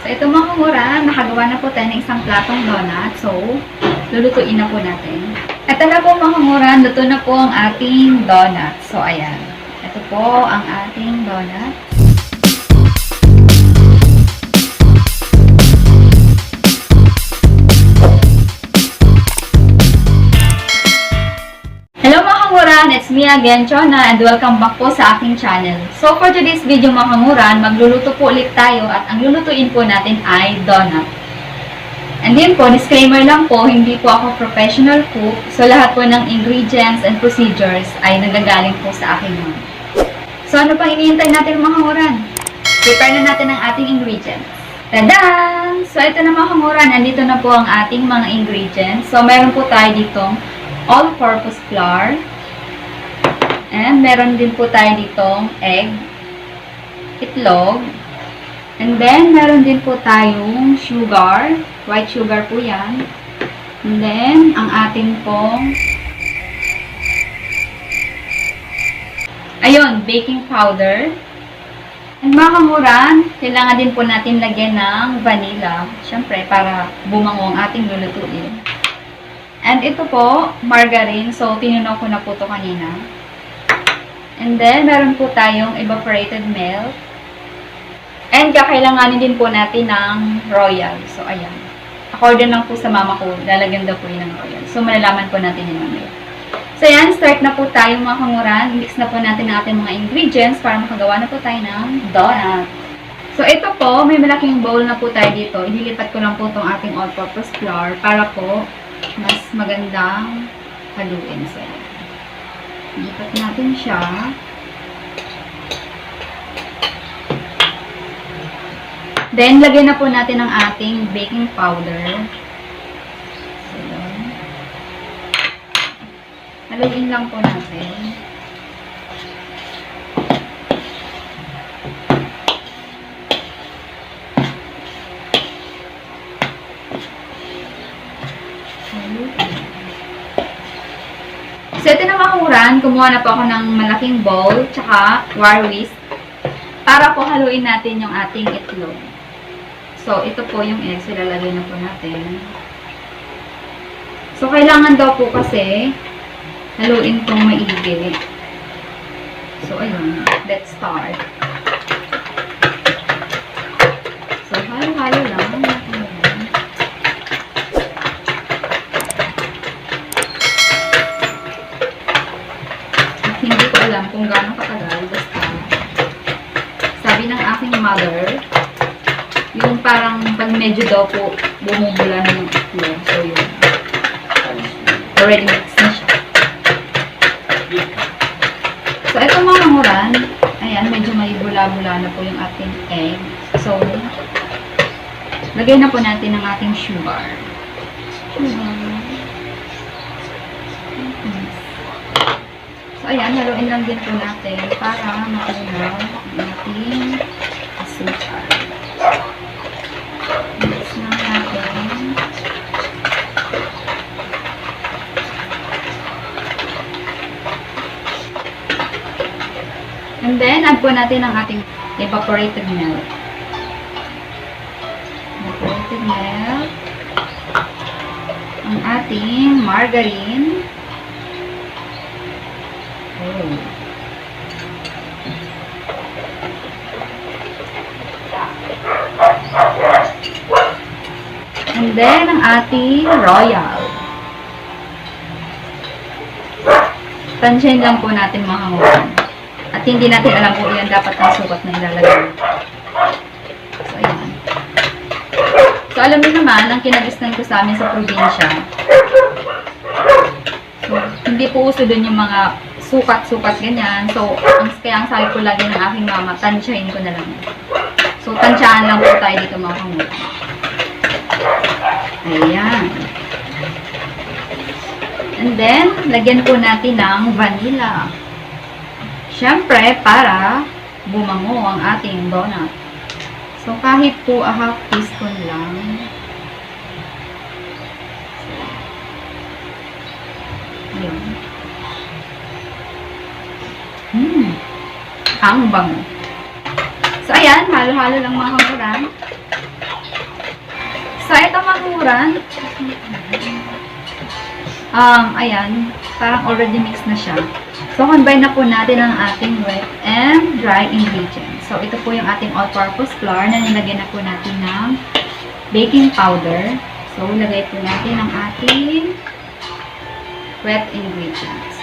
So, ito mga kamuran, nakagawa na po tayo ng isang platong donut. So, lulutuin na po natin. Ito na po mga kamuran, luto na po ang ating donut. So, ayan. Ito po ang ating donut. Hello mga kamuran, it's me again, Chona, and welcome back po sa aking channel. So for today's video mga kamuran, magluluto po ulit tayo at ang lulutuin po natin ay donut. And then po, disclaimer lang po, hindi po ako professional cook, so lahat po ng ingredients and procedures ay nanggagaling po sa aking mom. So ano pang iniintay natin mga kamuran? Prepare na natin ang ating ingredients. Tadaan! So ito na mga kamuran, andito na po ang ating mga ingredients. So meron po tayo ditong all-purpose flour. And meron din po tayo ditong egg, itlog. And then, meron din po tayong sugar. White sugar po yan. And then, ang ating pong baking powder. And mga kamuran, kailangan din po natin lagyan ng vanilla. Siyempre, para bumango ang ating lulutuin. And ito po, margarine. So, tinunaw ko na po ito kanina. And then, meron po tayong evaporated milk. And kakailanganin din po natin ng royal. So, ayan. According lang po sa mama ko, lalagyan daw po yun ng royal. So, malalaman po natin yun mamaya. So, ayan. Start na po tayo mga kamuran. Mix na po natin ang ating mga ingredients para makagawa na po tayo ng donut. So, ito po, may malaking bowl na po tayo dito. Ililipat ko lang po itong ating all-purpose flour para po mas magandang haluin. So, lipat natin siya. Then, lagyan na po natin ang ating baking powder. So, haluin lang po natin. So, ito na mga kamuran, kumuha na po ako ng malaking bowl, tsaka wire whisk, para po haluin natin yung ating itlog. So, ito po yung eggs, ilalagay na po natin. So, kailangan daw po kasi haluin itong maigi. So, ayun, let's start. So, halo-halo lang. Hindi ko alam kung gaano katagal. Basta, sabi ng aking mother, yung parang pag medyo daw po bumubula na yung itlog. So, yun. Already mixed na siya. So, ito mga kamuran, ayan, medyo may bula-bula na po yung ating egg. So, lagay na po natin ang ating sugar. So, ayan, haluin lang din po natin para makunaw ang ating asukal. Mix lang natin. And then, add po natin ang ating evaporated milk. Evaporated milk. Ang ating margarine. And then, ang ating royal. Tansyahin lang po natin mga kamuran. At hindi natin alam kung iyan dapat ang sukat na ilalagay. So, ayan. So, alam niyo naman, ang kinagisnan ko sa amin sa probinsya. So, hindi po uso dun yung mga sukat-sukat ganyan. So, kaya ang sabi ko lagi ng aking mama, tansyahin ko na lang. So, tansyahan lang po tayo dito mga kamuran. Ayan. And then, lagyan po natin ng vanilla. Siyempre, para bumango ang ating donut. So, kahit po a half teaspoon lang. Ayan. Ang bango. So, ayan, halo-halo lang mga kamuran. So, ito mga kamuran. Ayan, parang already mixed na siya. So, combine na po natin ang ating wet and dry ingredients. So, ito po yung ating all-purpose flour na nilagyan na po natin ng baking powder. So, lagay po natin ang ating wet ingredients.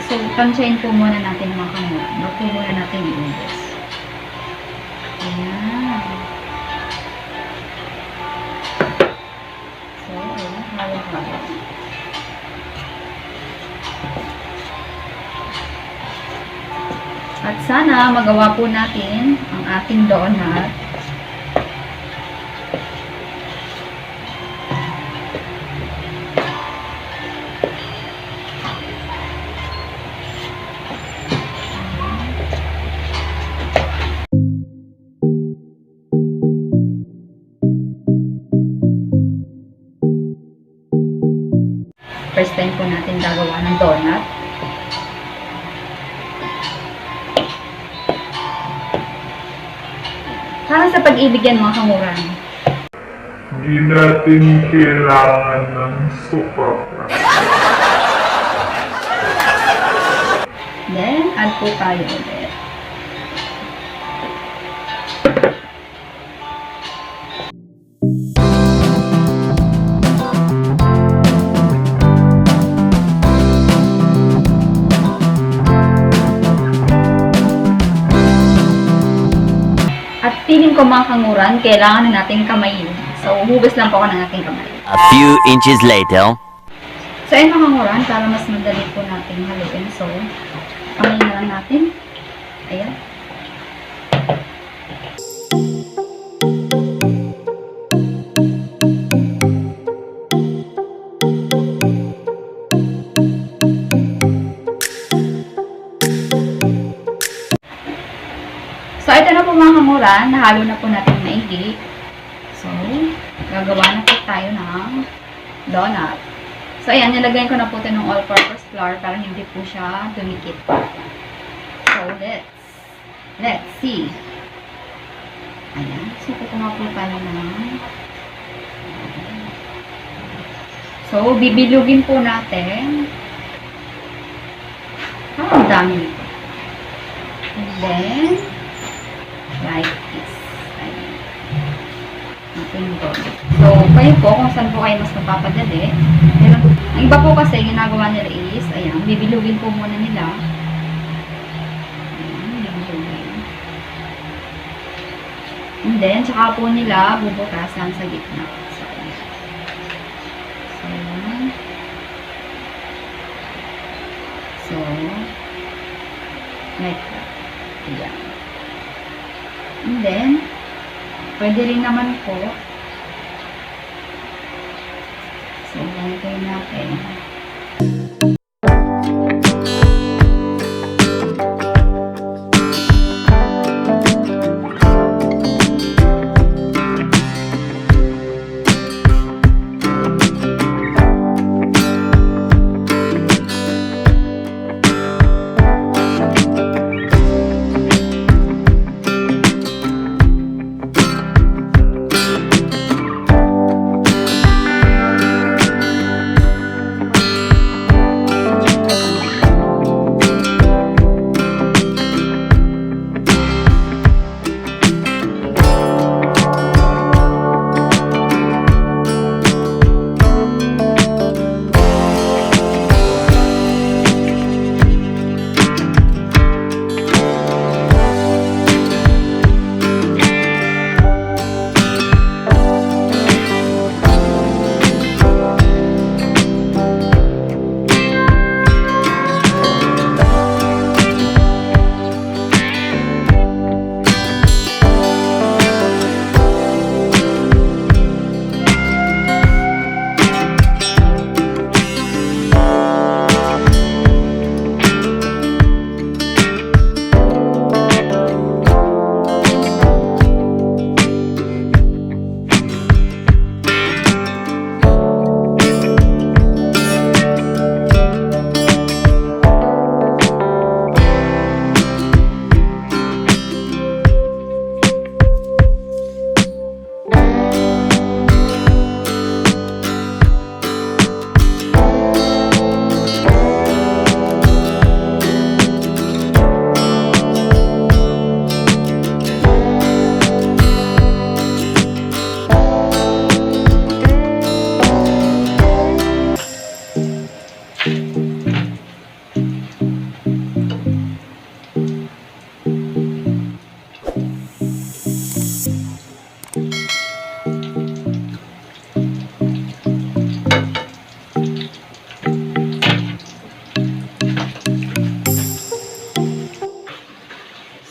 So, tansyahin po muna natin mga kamuran. Huwag po muna natin i-ubos. Ayan. So, ayan. Halo-halo. At sana magawa po natin ang ating donut. First time po natin gagawa ng donut. Parang sa pag-ibig yan mga kamuran. Hindi natin kailangan ng suka. Then, add po tayo ulit. At feeling ko mga kanguran, kailangan na natin kamayin. So, hugas lang po ako ng ating kamay. A few inches later. So, ayun mga kanguran, para mas madali po natin haluin. So, kamayin na lang natin. Ayan. So, ito na po mga kamuran, nahalo na po natin maigi. So, gagawa na po tayo ng donut. So, ayan, nilagyan ko na po ito ng all-purpose flour para hindi po siya dumikit. So, let's see. Ayan, so, ito na po tayo ng so, bibilugin po natin. Ang dami nito. And then, like this. Ayan. Ating donut. So, kayo po, kung saan po kayo mas mapapadali. Pero, ang iba po kasi, ginagawa nila is, ayan, bibilugin po muna nila. Ayan, bibilugin. And then, tsaka po nila bubutasan sa gitna. So, ayan. So, ayan. So, like that. Ayan. And then, pwede rin naman po. So, lagay natin.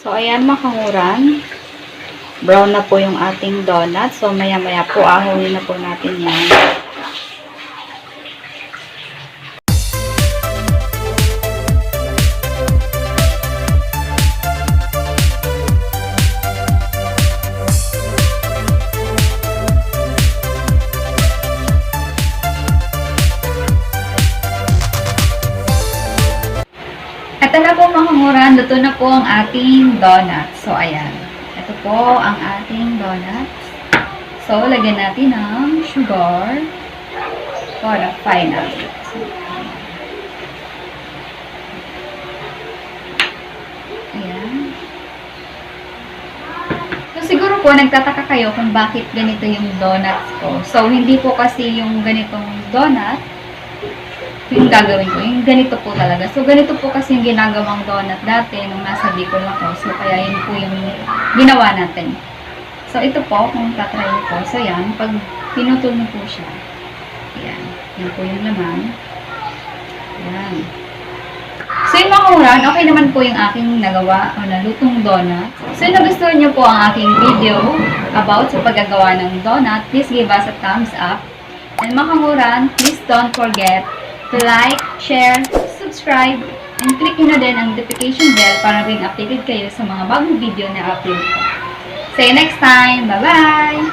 So, ayan mga kanguran. Brown na po yung ating donut. So, maya-maya po, ahulin na po natin yan. Ito na po mga kanguran, luto na po ang ating donut. So, ayan. Ito po ang ating donut. So, lagyan natin ng sugar para final. Ayan. So, siguro po, nagtataka kayo kung bakit ganito yung donuts ko. So, hindi po kasi yung ganitong donut yung gagawin ko. Yung ganito po talaga. So, ganito po kasi yung ginagawang donut dati nung nasa Bicol ako. So, kaya yun po yung ginawa natin. So, ito po, kung tatry niyo po. So, yan. Pag pinutol niyo po siya. Ayan. Yan po yung laman. Ayan. So, yung mga kanguran, okay naman po yung aking nagawa o nalutong donut. So, yung nagustuhan niyo po ang aking video about sa paggagawa ng donut, please give us a thumbs up. And mga kanguran, please don't forget to like, share, subscribe, and click nyo na din ang notification bell para ring updated kayo sa mga bagong video na upload ko. See you next time! Bye-bye!